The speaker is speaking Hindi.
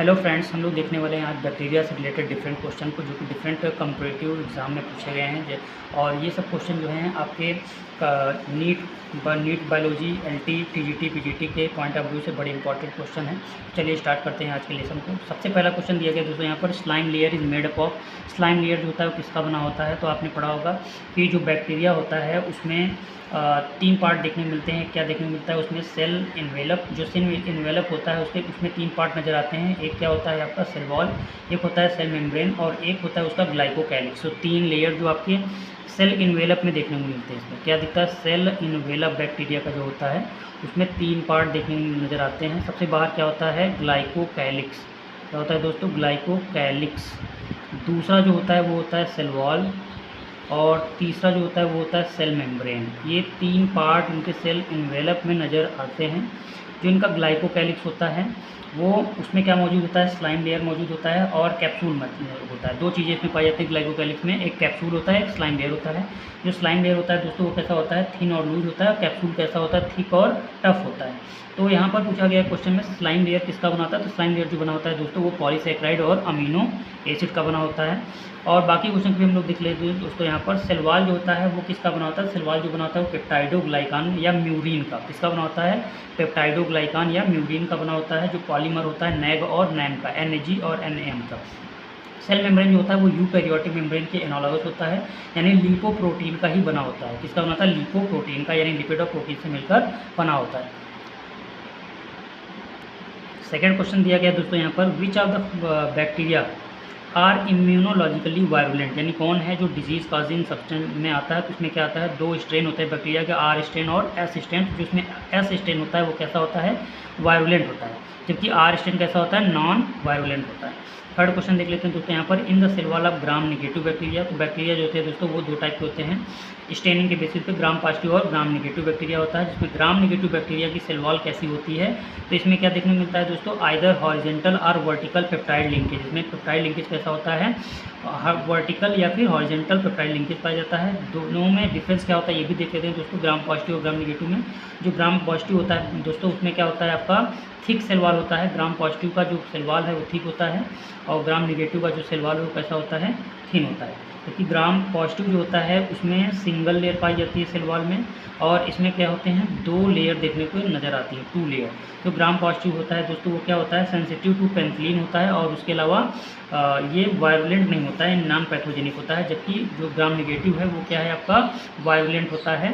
हेलो फ्रेंड्स, हम लोग देखने वाले हैं आज बैक्टीरिया से रिलेटेड डिफरेंट क्वेश्चन को, जो कि डिफरेंट कम्पिटिटिव एग्जाम में पूछे गए हैं। और ये सब क्वेश्चन जो हैं आपके NEET biology, LT, TGT, PGT के पॉइंट ऑफ व्यू से बड़े इंपॉर्टेंट क्वेश्चन हैं। चलिए स्टार्ट करते हैं आज के लेसन को। सबसे पहला क्वेश्चन दिया गया दोस्तों यहाँ पर, slime layer is made up of. Slime layer जो होता है वो किसका बना होता है? तो आपने पढ़ा होगा कि जो बैक्टीरिया होता है उसमें तीन पार्ट देखने मिलते हैं। क्या देखने मिलता है उसमें? Cell envelope. जो सेल इन्वेलप होता है उसमें तीन पार्ट नज़र आते हैं। एक क्या होता है आपका? सेल वॉल, एक होता है सेल मेम्ब्रेन, और एक होता है उसका ग्लाइकोकैलिक्स। तो तीन लेयर जो आपके सेल इन्वेलप में देखने को मिलते हैं। इसमें क्या दिखता है? सेल इन्वेलप बैक्टीरिया का जो होता है उसमें तीन पार्ट देखने को नज़र आते हैं। सबसे बाहर क्या होता है? ग्लाइकोकैलिक्स। क्या होता है दोस्तों? ग्लाइकोकैलिक्स। दूसरा जो होता है वो होता है सेल वॉल, और तीसरा जो होता है वो होता है सेल मेम्ब्रेन। ये तीन पार्ट उनके सेल इन्वेलप में नज़र आते हैं। जो इनका ग्लाइकोकैलिक्स होता है वो उसमें क्या मौजूद होता है? स्लाइम लेयर मौजूद होता है और कैप्सूल होता है। दो चीज़ें इसमें पाई जाती है ग्लाइकोकैलिक्स में, एक कैप्सूल होता है, एक स्लाइम लेयर होता है। जो स्लाइम लेयर होता है दोस्तों वो कैसा होता है? थिन और लूज होता है। कैप्सूल कैसा होता है? थिक और टफ होता है। तो यहाँ पर पूछा गया क्वेश्चन में स्लाइम लेयर किसका बना होता है? तो स्लाइम लेयर जो बना होता है दोस्तों वो पॉलीसैकेराइड और अमीनो एसिड का बना होता है। और बाकी क्वेश्चन भी हम लोग देख लेते हैं दोस्तों। यहाँ पर सेल वॉल जो होता है वो किसका बना होता है? सेल वॉल जो बना होता है वो पेप्टाइडोग्लाइकान या म्यूरिन का। किसका बना होता है? पेप्टाइडोग्लाइकान या म्यूरिन का बना होता है। जो पॉलीमर होता है नैग और नैम का, NAG और NAM का। सेल मेम्ब्रेन जो होता है वो यूकैरियोटिक मेम्ब्रेन के एनालॉगस होता है, यानी लिपोप्रोटीन का ही बना होता है। किसका बना होता है? लिपोप्रोटीन का, यानी लिपिड और प्रोटीन से मिलकर बना होता है। सेकेंड क्वेश्चन दिया गया दोस्तों यहाँ पर, which of the bacteria are immunologically virulent, यानी कौन है जो डिजीज़ काजिंग सब्सटेंस में आता है। तो इसमें क्या आता है? दो स्ट्रेन होते हैं बैक्टीरिया के, R स्ट्रेन और S स्ट्रेन। जो इसमें S स्ट्रेन होता है वो कैसा होता है? वायरुलेंट होता है, जबकि R स्ट्रेन कैसा होता है? नॉन वायरुलेंट होता है। थर्ड क्वेश्चन देख लेते हैं दोस्तों यहाँ पर, in the cell wall of gram negative bacteria. तो बैक्टीरिया जो होते हैं दोस्तों वो दो टाइप के होते हैं स्टेनिंग के बेसिस पे, ग्राम पॉजिटिव और ग्राम निगेटिव बैक्टीरिया होता है। जिसमें ग्राम निगेटिव बैक्टीरिया की सेल वॉल कैसी होती है? तो इसमें क्या देखने को मिलता है दोस्तों? आइदर हॉरिजेंटल और वर्टिकल पेप्टाइड लिंकेज। इसमें पेप्टाइड लिंकेज कैसा होता है? वर्टिकल या फिर हॉरिजेंटल पेप्टाइड लिंकेज पाया जाता है। दोनों में डिफरेंस क्या होता है ये भी देख लेते हैं दोस्तों, ग्राम पॉजिटिव और ग्राम निगेटिव में। जो ग्राम पॉजिटिव होता है दोस्तों उसमें क्या होता है आपका? थिक सेल वॉल होता है। ग्राम पॉजिटिव का जो सेल वॉल है वो थिक होता है, और ग्राम निगेटिव का जो सेल वॉल है वो कैसा होता है? थिन होता है। क्योंकि ग्राम पॉजिटिव जो होता है उसमें सिंगल लेयर पाई जाती है सेल वॉल में, और इसमें क्या होते हैं? दो लेयर देखने को नज़र आती है, 2 लेयर। जो ग्राम पॉजिटिव होता है दोस्तों वो क्या होता है? सेंसिटिव टू पेनिसिलिन होता है, और उसके अलावा ये वायरुलेंट नहीं होता है, नॉन पैथोजेनिक होता है। जबकि जो ग्राम निगेटिव है वो क्या है आपका? वायरुलेंट होता है,